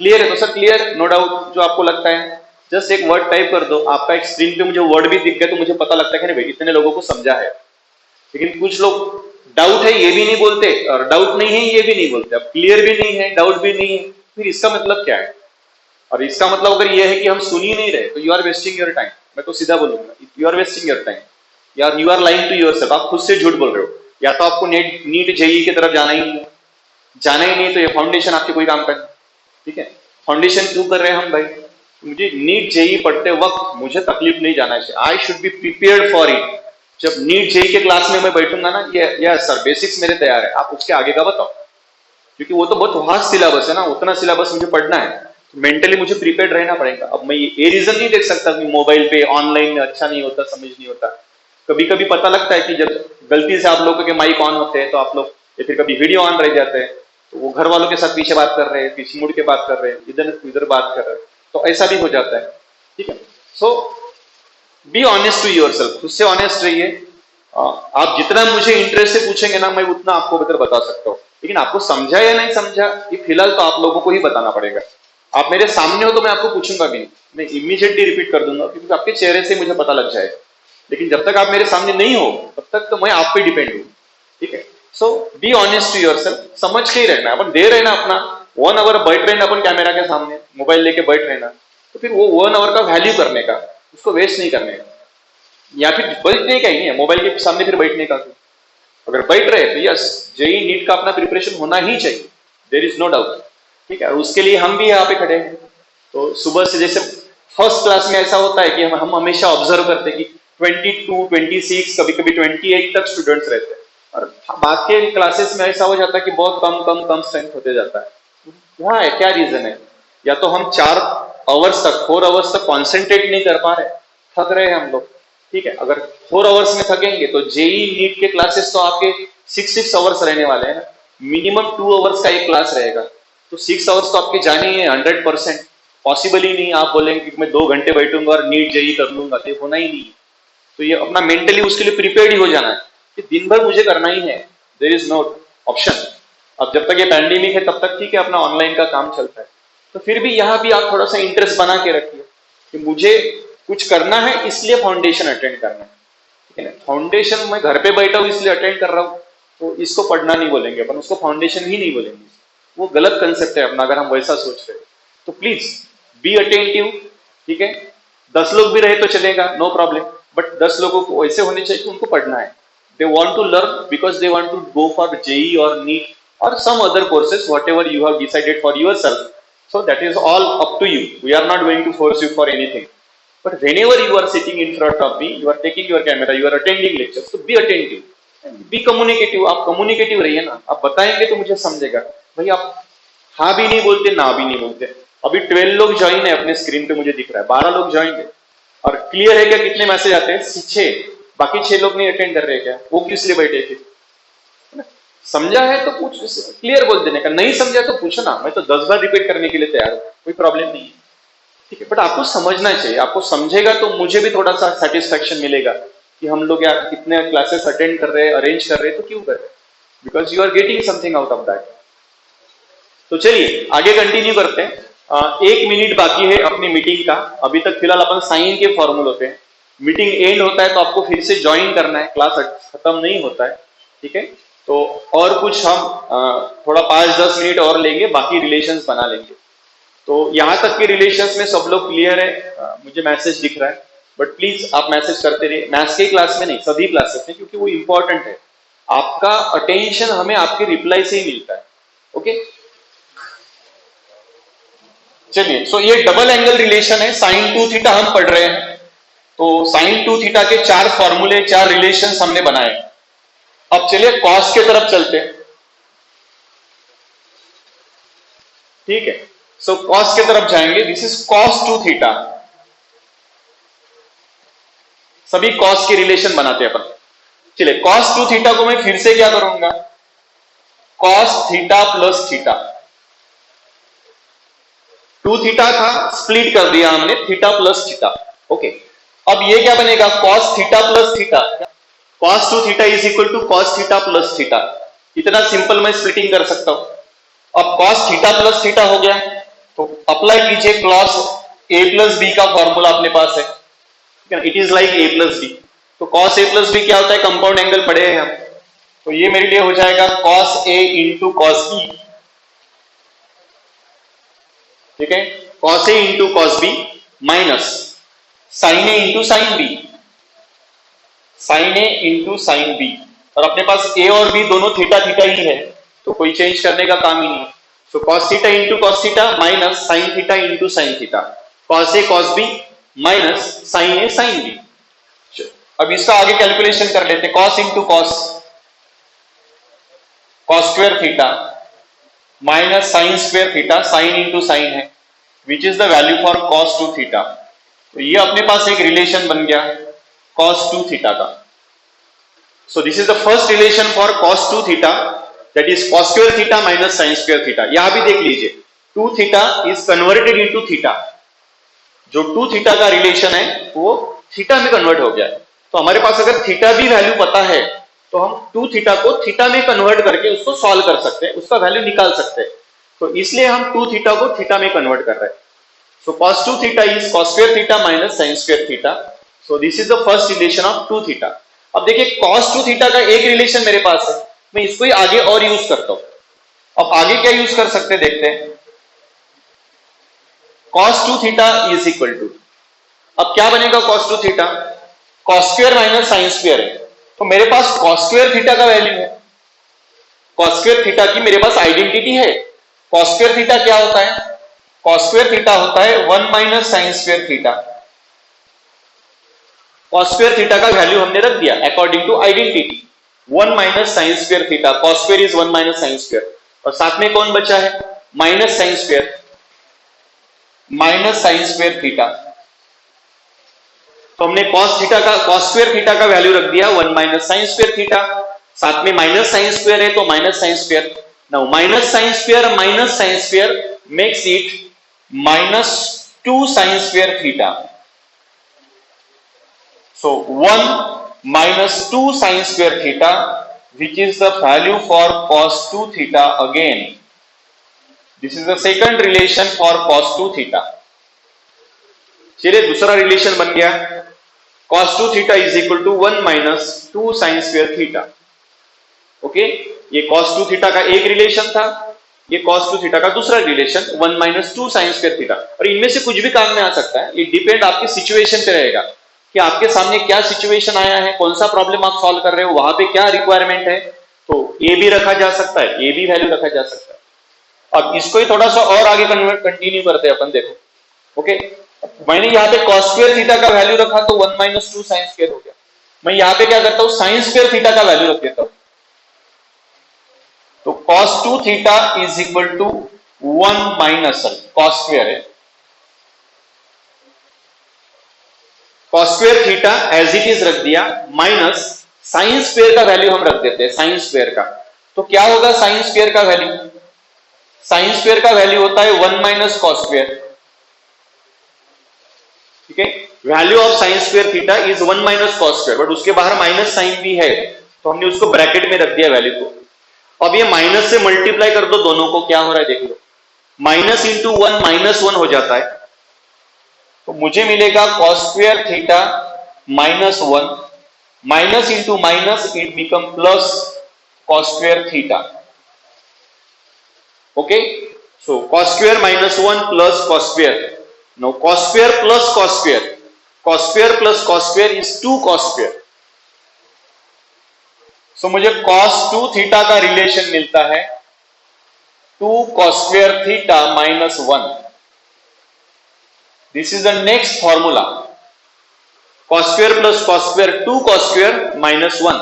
क्लियर है तो सर क्लियर, नो डाउट, जो आपको लगता है जस्ट एक वर्ड टाइप कर दो, आपका एक स्क्रीन पे मुझे वर्ड भी दिख गया तो मुझे पता लगता है कि नहीं भाई इतने लोगों को समझा है। लेकिन कुछ लोग डाउट है ये भी नहीं बोलते और डाउट नहीं है ये भी नहीं बोलते, अब क्लियर भी नहीं है डाउट भी नहीं है, फिर इसका मतलब क्या है? और इसका मतलब अगर ये है कि हम सुन ही नहीं रहे तो you are wasting your time. मैं तो सीधा बोलूंगा you are wasting your time, यार you are lying to yourself, आप खुद से झूठ बोल रहे हो। या तो आपको नीट जेईई की तरफ जाना ही नहीं, जाना ही नहीं तो ये फाउंडेशन आपके कोई काम का नहीं। ठीक है, फाउंडेशन क्यों कर रहे हैं हम भाई? मुझे नीट जेईई पढ़ते वक्त मुझे तकलीफ नहीं जाना चाहिए, I should be prepared for it. जब नीट जेईई के क्लास में मैं बैठूंगा ना, ये सर बेसिक्स मेरे तैयार है, आप उसके आगे का बताओ, क्योंकि वो तो बहुत वास्ट सिलेबस है ना, उतना सिलेबस मुझे पढ़ना है, मेंटली मुझे प्रिपेयर्ड रहना पड़ेगा। अब मैं ये रीजन नहीं देख सकता कि मोबाइल पे ऑनलाइन में अच्छा नहीं होता, समझ नहीं होता। कभी कभी पता लगता है कि जब गलती से आप लोगों के माइक ऑन होते हैं तो आप लोग, या फिर कभी वीडियो ऑन रह जाते हैं तो वो घर वालों के साथ पीछे बात कर रहे हैं, पीछे मुड़ के बात कर रहे हैं, इधर इधर बात कर रहे हैं, तो ऐसा भी हो जाता है। ठीक है, सो बी ऑनेस्ट टू योरसेल्फ, खुद से ऑनेस्ट रहिए। आप जितना मुझे इंटरेस्ट से पूछेंगे ना, मैं उतना आपको बेहतर बता सकता हूँ, लेकिन आपको समझा या नहीं समझा ये फिलहाल तो आप लोगों को ही बताना पड़ेगा। आप मेरे सामने हो तो मैं आपको पूछूंगा भी नहीं, मैं इमीडिएटली रिपीट कर दूंगा क्योंकि आपके चेहरे से मुझे पता लग जाए। लेकिन जब तक आप मेरे सामने नहीं हो तब तक तो मैं आप पे डिपेंड हूँ। ठीक है, सो बी ऑनेस्ट टू योरसेल्फ, समझ के ही रहना, अपन दे रहना अपना 1 आवर बैठ रहना अपन कैमरा के सामने, मोबाइल लेके बैठ रहना, तो फिर वो 1 आवर का वैल्यू करने का, उसको वेस्ट नहीं करने का, या फिर बैठने का ही नहीं है मोबाइल के सामने फिर बैठने का। अगर बैठ रहे तो यस जेईई नीट का अपना प्रिपरेशन होना ही चाहिए, देयर इज नो डाउट। ठीक है, उसके लिए हम भी यहाँ पे खड़े हैं। तो सुबह से जैसे फर्स्ट क्लास में ऐसा होता है कि हम हमेशा ऑब्जर्व करते हैं कि 22, 26, कभी कभी 28 तक स्टूडेंट्स रहते हैं, और बाकी क्लासेस में ऐसा हो जाता है कि बहुत कम स्ट्रेंथ होते जाता है। वहाँ है क्या रीजन है? या तो हम 4 आवर्स तक 4 आवर्स तक कॉन्सेंट्रेट नहीं कर पा रहे, थक रहे हैं हम लोग। ठीक है, अगर 4 आवर्स में थकेंगे तो जेईई नीट के क्लासेस तो आपके 6 आवर्स रहने वाले हैं ना, मिनिमम 2 आवर्स का एक क्लास रहेगा, तो 6 आवर्स तो आपके जाने ही है। 100% पॉसिबल ही नहीं आप बोलेंगे कि मैं 2 घंटे बैठूंगा और नीट जेईई कर लूंगा, तो होना ही नहीं। तो ये अपना मेंटली उसके लिए प्रिपेयर्ड ही हो जाना है कि दिन भर मुझे करना ही है, देयर इज नो ऑप्शन। अब जब तक ये पैंडेमिक है तब तक ठीक है, अपना ऑनलाइन का काम चलता है, तो फिर भी यहाँ भी आप थोड़ा सा इंटरेस्ट बना के रखिए कि मुझे कुछ करना है इसलिए फाउंडेशन अटेंड करना है। ठीक है ना, फाउंडेशन मैं घर पे बैठा हूँ इसलिए अटेंड कर रहा हूँ, तो इसको पढ़ना नहीं बोलेंगे अपन, उसको फाउंडेशन ही नहीं बोलेंगे, वो गलत कंसेप्ट है अपना अगर हम वैसा सोच रहे हैं। तो प्लीज बी अटेंटिव। ठीक है, 10 लोग भी रहे तो चलेगा, नो प्रॉब्लम, बट 10 लोगों को ऐसे होने चाहिए कि उनको पढ़ना है, they want to learn because they want to go for JEE और नीट और some other courses whatever you have decided for yourself, so that is all up to you, we are not going to force you for anything. But whenever you are sitting in front of me, you are taking your camera, you are attending lectures, so be attentive, be communicative। आप communicative रहिए ना, आप बताएंगे तो मुझे समझेगा। भाई आप हाँ भी नहीं बोलते ना भी नहीं बोलते। अभी 12 लोग ज्वाइन है अपने स्क्रीन पे मुझे दिख रहा है, 12 लोग ज्वाइन है, और क्लियर है क्या कितने मैसेज आते हैं? 6, बाकी 6 लोग नहीं अटेंड कर रहे क्या? वो किस लिए बैठे थे? समझा है तो पूछ, क्लियर बोल देने का, नहीं समझा तो पूछना, मैं तो 10 बार रिपीट करने के लिए तैयार हूँ, कोई प्रॉब्लम नहीं है। ठीक है, बट आपको समझना चाहिए, आपको समझेगा तो मुझे भी थोड़ा सा सेटिस्फेक्शन मिलेगा कि हम लोग यार कितने क्लासेस अटेंड कर रहे हैं, अरेंज कर रहे हैं, तो क्यों कर रहे हैं, because you are getting something out of that. तो चलिए आगे कंटिन्यू करते हैं। 1 मिनट बाकी है अपनी मीटिंग का, अभी तक फिलहाल अपन साइन के फॉर्मूल होते हैं, मीटिंग एंड होता है तो आपको फिर से ज्वाइन करना है, क्लास खत्म नहीं होता है। ठीक है, तो और कुछ हम थोड़ा 5-10 मिनट और लेंगे, बाकी रिलेशंस बना लेंगे। तो यहां तक के रिलेशंस में सब लोग क्लियर है? मुझे मैसेज दिख रहा है, बट प्लीज आप मैसेज करते रहिए, मैथ्स के क्लास में नहीं, सभी क्लासेस में, क्योंकि वो इंपॉर्टेंट है। आपका अटेंशन हमें आपके रिप्लाई से ही मिलता है। ओके, चलिए, सो ये डबल एंगल रिलेशन है, साइन 2 थीटा हम पढ़ रहे हैं। तो साइन 2 थीटा के 4 फॉर्मूले, 4 रिलेशंस हमने बनाए। अब चलिए कॉस के तरफ चलते हैं। ठीक है, सो कॉस के तरफ जाएंगे, दिस इज कॉस 2 थीटा। सभी कॉस के रिलेशन बनाते हैं अपन। चलिए कॉस 2 थीटा को मैं फिर से क्या करूंगा, cos theta plus theta. 2 theta था, स्प्लिट कर दिया हमने, थीटा प्लस थीटा। ओके, अब ये क्या बनेगा, cos theta plus theta. Cos 2 theta is equal to cos theta plus theta. इतना सिंपल मैं स्प्लिटिंग कर सकता हूं। अब कॉस थीटा प्लस थीटा हो गया, तो अप्लाई कीजिए ए प्लस बी का फॉर्मूला अपने पास है, it is like A plus B. तो कॉस ए प्लस बी क्या होता है, कंपाउंड एंगल पढ़े हैं हम, तो ये मेरे लिए हो जाएगा cos a into cos b, ठीक है, cos a into cos b minus sine a into sine b, sine a into sine b, और अपने पास ए और बी दोनों थीटा थीटा ही है, तो कोई चेंज करने का काम ही नहीं है। So cos theta into cos theta minus sine theta into sine theta, cos a cos b minus sine a sine b. अब इसका आगे कैलकुलेशन कर लेते हैं, cos into cos, cos square theta minus sine square theta, sine into sine है, which is the value for cos two theta. तो ये अपने पास एक रिलेशन बन गया कॉस टू थीटा का। So this is the first relation for cos two theta, that is cos square theta minus sine square theta. यहां भी देख लीजिए, two theta is converted into theta, जो टू थीटा का रिलेशन है वो थीटा में कन्वर्ट हो गया है। तो हमारे पास अगर थीटा भी वैल्यू पता है तो हम टू थीटा को थीटा में कन्वर्ट करके उसको सॉल्व कर सकते हैं, उसका वैल्यू निकाल सकते हैं। तो इसलिए हम टू थीटा को थीटा में कन्वर्ट कर रहे हैं। सो cos 2 theta is cos square theta minus sin square theta. So this is the first relation of 2 theta. अब देखिए cos 2 थीटा का एक रिलेशन मेरे पास है, मैं इसको ही आगे और यूज करता हूं। अब आगे क्या यूज कर सकते हैं देखते हैं। cos 2 theta is equal to, अब क्या बनेगा cos 2 theta, cos square minus sin square है, तो मेरे पास cos स्क्वायर थीटा का वैल्यू है, cos स्क्वायर थीटा की मेरे पास आइडेंटिटी है। cos स्क्वायर थीटा क्या होता है, cos स्क्वायर थीटा होता है 1 minus sine square theta. cos square theta का वैल्यू हमने रख दिया according to identity, 1 minus sine square theta, cos square is 1 minus sine square, और साथ में कौन बचा है, minus sine square, minus sine square theta. तो हमने cos थीटा का, cos स्क्वायर थीटा का वैल्यू रख दिया 1 माइनस साइन स्क्वायर थीटा, साथ में माइनस साइन स्क्वायर है तो minus sine square. Now minus sine square makes it minus 2 sin square theta. So 1 minus 2 sin square theta, which is the value for cos 2 theta again. This is the second relation for cos 2 theta. चलिए दूसरा रिलेशन बन गया cos 2 theta is equal to 1 minus 2 sin square theta. Okay, ये cos 2 theta का एक रिलेशन था, ये cos 2 थीटा का दूसरा relation 1 minus 2 sine square theta. और इनमें से कुछ भी काम में आ सकता है, ये डिपेंड आपकी सिचुएशन पे रहेगा कि आपके सामने क्या सिचुएशन आया है, कौन सा प्रॉब्लम आप सॉल्व कर रहे हो, वहां पे क्या रिक्वायरमेंट है। तो ये भी रखा जा सकता है, ये भी वैल्यू रखा जा सकता है। अब इसको ही थोड़ा सा और आगे कंटिन्यू करते हैं अपन, देखो। ओके, मैंने यहाँ पे cos स्क्वायर थीटा का वैल्यू रखा तो 1 माइनस 2 साइन स्क्वायर हो गया। मैं यहाँ पे क्या करता हूँ, साइन स्क्वायर थीटा का वैल्यू रख देता हूँ। तो cos 2 theta is equal to 1 minus cos square है, cos square theta as it is रख दिया, माइनस साइन स्क्वायर का वैल्यू हम रख देते हैं, साइन स्क्वायर का। तो क्या होगा साइन स्क्वायर का वैल्यू, साइन स्क्वायर का वैल्यू होता है 1 माइनस cos स्क्वायर, ठीक है। Value of sine square theta is 1 minus cos square, but उसके बाहर माइनस साइन भी है तो हमने उसको ब्रैकेट में रख दिया वैल्यू को। अब ये माइनस से मल्टीप्लाई कर दो दोनों को, क्या हो रहा है देख लो, माइनस इंटू 1 माइनस 1 हो जाता है, तो मुझे मिलेगा cos square theta minus 1, minus into minus it become plus cos square theta. Okay, so cos square minus 1 plus cos square, no cos square plus cos square, cos square plus cos square is 2 cos square. So मुझे cos 2 थीटा का रिलेशन मिलता है 2 cos square theta minus 1। This is the next formula, cos square plus cos square 2 cos square minus 1।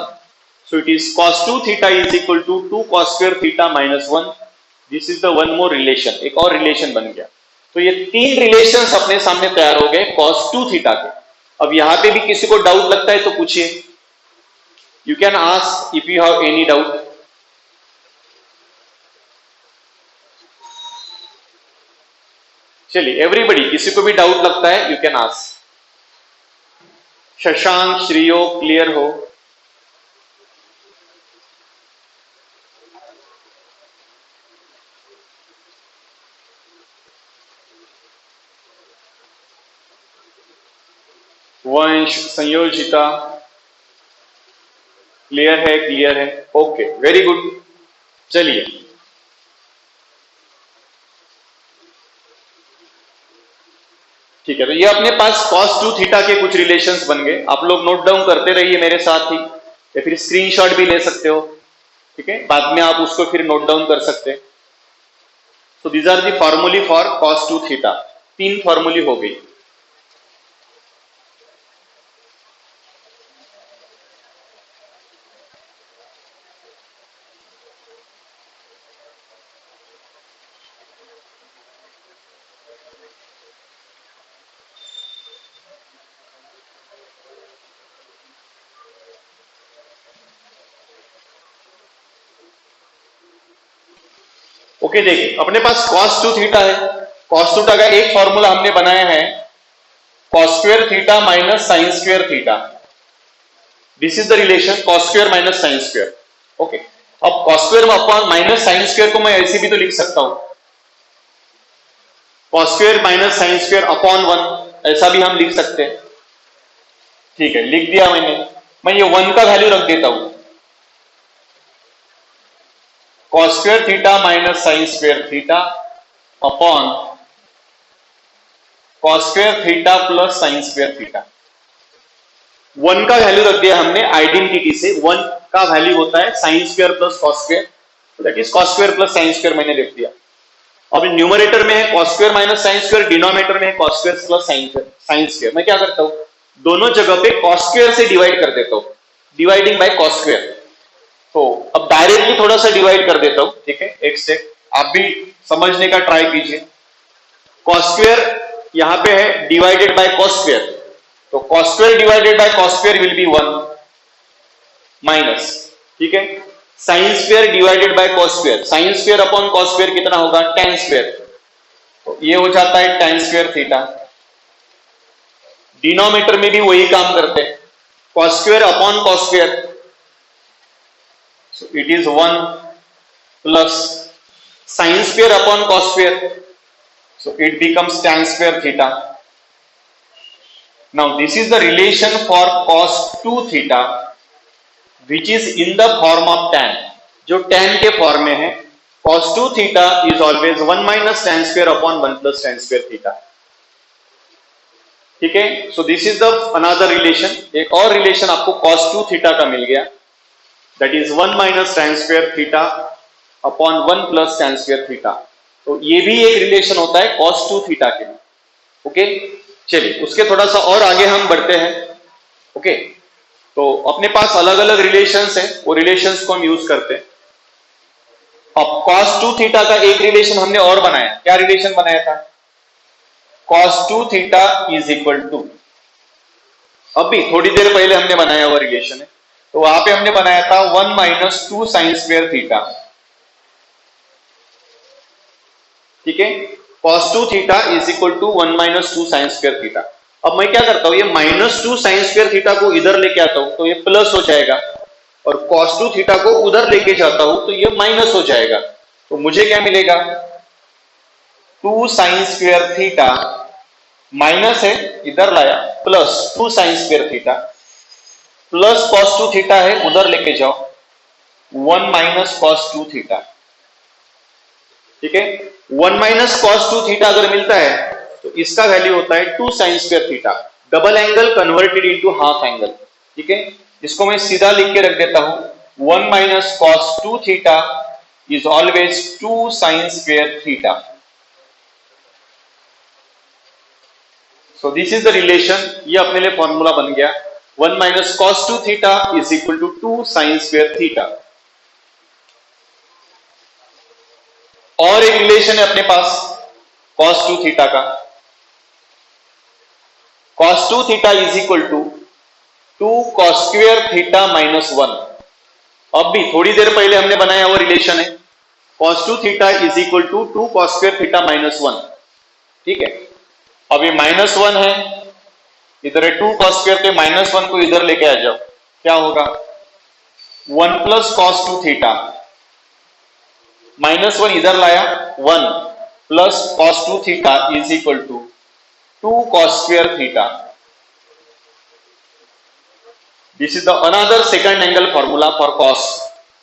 So it is cos 2 theta is equal to 2 cos square theta minus 1। This is the one more relation, एक और रिलेशन बन गया। तो ये तीन रिलेशंस अपने सामने तैयार हो गए cos 2 थीटा के। अब यहां पे भी किसी को डाउट लगता है तो पूछिए, you can ask if you have any doubt. चलिए एवरीबडी, किसी को भी डाउट लगता है you can ask. Shashank, Shriyo, clear हो? वंश संयोजिता क्लियर है, ओके वेरी गुड। चलिए ठीक है, तो ये अपने पास cos 2 थीटा के कुछ रिलेशंस बन गए। आप लोग नोट डाउन करते रहिए मेरे साथ ही, या फिर स्क्रीनशॉट भी ले सकते हो, ठीक है, बाद में आप उसको फिर नोट डाउन कर सकते हैं। तो these are the formulae for cos 2 theta, 3 formulae हो गई। ओके देखिए, अपने पास cos 2 थीटा है। cos 2 का एक फॉर्मूला हमने बनाया है cos square theta minus sine square theta. This is the relation cos square minus sine square. Okay, अब cos square upon minus sine square को मैं ऐसे भी तो लिख सकता हूं, cos square minus sine square upon 1, ऐसा भी हम लिख सकते हैं। ठीक है, लिख दिया मैंने। मैं ये 1 का वैल्यू रख देता हूं, cos square theta minus sine square theta upon cos square theta plus sine square theta. 1 का वैल्यू रख दिया हमने आइडेंटिटी से। 1 का वैल्यू होता है sign square plus cos square, that is cos square plus sine square मैंने लिख दिया। अब न्यूमरेटर में है cos square minus sine square, denominator में है cos square plus sine square. मैं क्या करता हूं, दोनों जगह पे cos स्क्वायर से डिवाइड कर देता हूं, डिवाइडिंग बाय cos स्क्वायर। तो अब डायरेक्टली थोड़ा सा डिवाइड कर देता हूं, ठीक है, एक से आप भी समझने का ट्राई कीजिए। cos स्क्वायर यहां पे है डिवाइडेड बाय cos स्क्वायर, तो cos square divided by cos square will be 1 minus, ठीक है, sine square divided by cos square, sine square upon cos square कितना होगा, tan स्क्वायर, तो ये हो जाता है tan स्क्वायर थीटा। डिनोमिनेटर में भी वही काम करते हैं, cos square upon cos square, so it is 1 plus sin square upon cos square, so it becomes tan square theta. Now this is the relation for cos 2 theta which is in the form of tan, जो tan के फॉर्म में है। cos 2 theta is always 1 minus tan square upon 1 plus tan square theta, ठीक है। so this is the another relation, एक और रिलेशन आपको cos 2 theta का मिल गया, that is 1 minus tan square theta upon 1 plus tan square theta। तो ये भी एक रिलेशन होता है cos 2 थीटा के लिए। ओके, चलिए उसके थोड़ा सा और आगे हम बढ़ते हैं। ओके, तो अपने पास अलग अलग रिलेशंस हैं, वो रिलेशंस को हम यूज करते हैं। अब cos 2 थीटा का एक रिलेशन हमने और बनाया, क्या रिलेशन बनाया था, cos 2 theta is equal to, अभी थोड़ी देर पहले हमने बनाया हुआ रिलेशन है, तो वहां पे हमने बनाया था 1 माइनस 2 साइन स्क्वायर थीटा, ठीक है, cos 2 theta is equal to 1 minus 2 sine square theta. अब मैं क्या करता हूं, ये माइनस 2 साइन स्क्वायर थीटा को इधर लेके आता हूं तो ये प्लस हो जाएगा, और cos 2 थीटा को उधर लेके जाता हूं तो ये माइनस हो जाएगा। तो मुझे क्या मिलेगा, 2 साइन स्क्वायर थीटा माइनस है इधर लाया, plus 2 sine square theta plus cos 2 theta है उधर लेके जाओ, 1 माइनस cos 2 थीटा, ठीक है। 1 माइनस cos 2 थीटा अगर मिलता है तो इसका वैल्यू होता है 2 sine square theta, double angle converted into half angle, ठीक है। इसको मैं सीधा लिख के रख देता हूं, 1 minus cos 2 theta is always 2 sine square theta. So this is the relation, ये अपने लिए फॉर्मूला बन गया, 1 minus cos 2 theta is equal to 2 sine square theta. और एक रिलेशन है अपने पास cos 2 थीटा का, cos 2 theta is equal to 2 cos square theta minus 1। अब भी थोड़ी देर पहले हमने बनाया वो रिलेशन है, cos 2 theta is equal to 2 cos square theta minus 1, ठीक है। अब ये माइनस 1 है, इधर है 2 cos स्क्वायर, तो माइनस 1 को इधर लेके आ जाओ, क्या होगा, 1 प्लस cos 2 थीटा, माइनस 1 इधर लाया, 1 plus cos 2 theta is equal to 2 cos square theta, This is the another second angle formula for cos.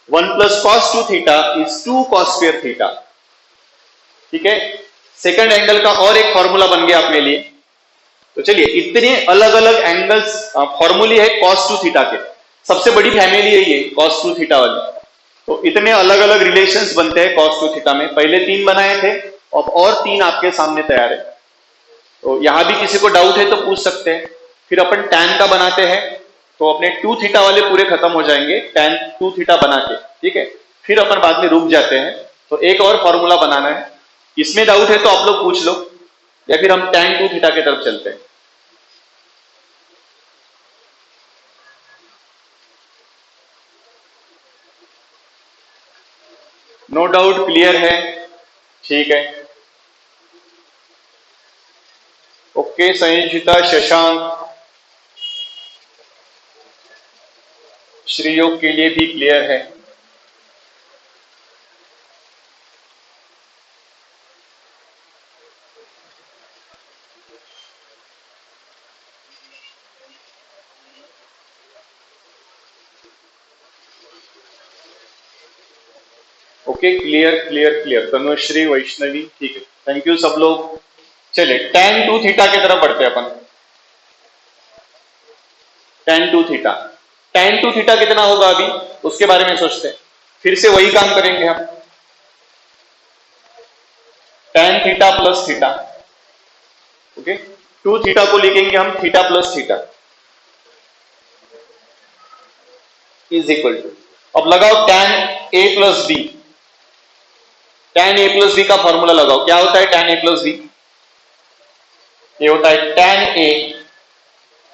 1 plus cos 2 theta is 2 cos square theta. ठीक है, सेकंड एंगल का और एक फॉर्मूला बन गया अपने लिए। तो चलिए, इतने अलग अलग एंगल्स फॉर्मूले है cos 2 थीटा के, सबसे बड़ी फैमिली है ये cos 2 थीटा वाली। तो इतने अलग अलग रिलेशंस बनते हैं cos 2 थीटा में। पहले 3 बनाए थे, अब और 3 आपके सामने तैयार है। तो यहां भी किसी को डाउट है तो पूछ सकते हैं। फिर अपन tan का बनाते हैं, तो अपने 2 थीटा वाले पूरे खत्म हो जाएंगे tan 2 थीटा बना के, ठीक है। फिर अपन बाद में रुक जाते हैं, तो एक और फॉर्मूला बनाना है। इसमें डाउट है तो आप लोग पूछ लो, या फिर हम tan 2 थीटा की तरफ चलते हैं। नो डाउट, क्लियर है, ठीक है। ओके, संयोजिता, शशांक, श्रीयोग के लिए भी क्लियर है। Okay, clear clear clear, Tanushree, Vaishnavi, ठीक है, थैंक यू सब लोग। चलिए, tan 2 थीटा की तरफ बढ़ते हैं अपन। tan 2 थीटा, tan 2 थीटा कितना होगा अभी उसके बारे में सोचते हैं। फिर से वही काम करेंगे हम, tan theta plus theta. Okay, 2 theta को लिखेंगे हम theta plus theta is equal to, अब लगाओ tan a plus B. tan a plus B का फॉर्मूला लगाओ, क्या होता है tan a प्लस बी? ये होता है tan a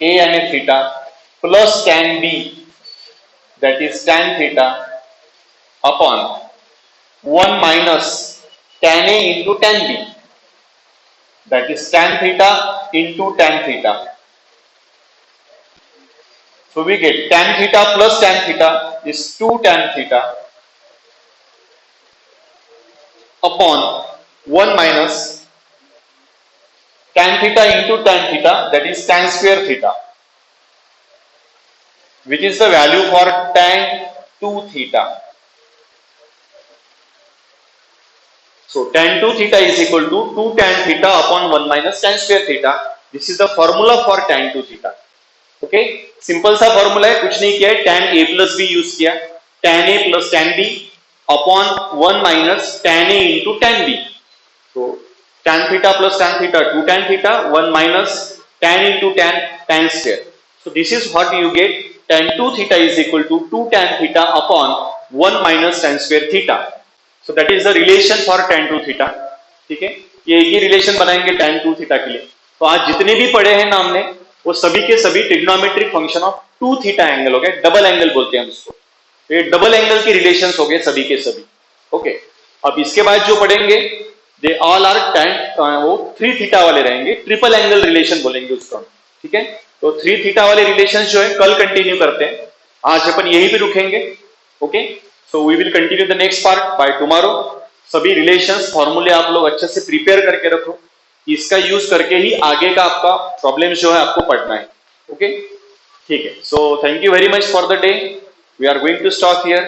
यानी theta plus tan b that is tan theta upon 1 minus tan a into tan b that is tan theta into tan theta. So we get tan theta plus tan theta is 2 tan theta upon 1 minus tan theta into tan theta, that is tan square theta, which is the value for tan 2 theta. So tan 2 theta is equal to 2 tan theta upon 1 minus tan square theta. This is the formula for tan 2 theta. Okay, simple सा फॉर्मूला है, कुछ नहीं किया है। tan a plus B use किया, tan a प्लस tan b upon 1 minus tan a into tan b। तो tan theta plus tan theta 2 tan theta, 1 minus tan into tan square. So this is what you get, tan 2 theta is equal to 2 tan theta upon 1 minus tan square theta. So that is the relation for tan 2 theta, ठीक है। ये एक ही रिलेशन बनाएंगे tan 2 थीटा के लिए। तो आज जितने भी पढ़े हैं ना हमने, वो सभी के सभी trigonometric function of 2 theta angle हो गए, डबल एंगल बोलते हैं हम इसको। ये डबल एंगल के रिलेशंस हो गए सभी के सभी। ओके, अब इसके बाद जो पढ़ेंगे दे ऑल आर tan, वो 3 थीटा वाले रहेंगे, ट्रिपल एंगल रिलेशन बोलेंगे उसको, ठीक है। तो 3 थीटा वाले रिलेशंस जो है कल कंटिन्यू करते हैं, आज अपन यहीं पे रुकेंगे। Okay, so we will continue the next part by tomorrow. सभी रिलेशंस फॉर्मूले आप लोग अच्छे से प्रिपेयर करके रखो, इसका यूज करके ही आगे का आपका प्रॉब्लम जो है आपको पढ़ना है। ओके, ठीक है। So thank you very much for the day, we are going to stop here.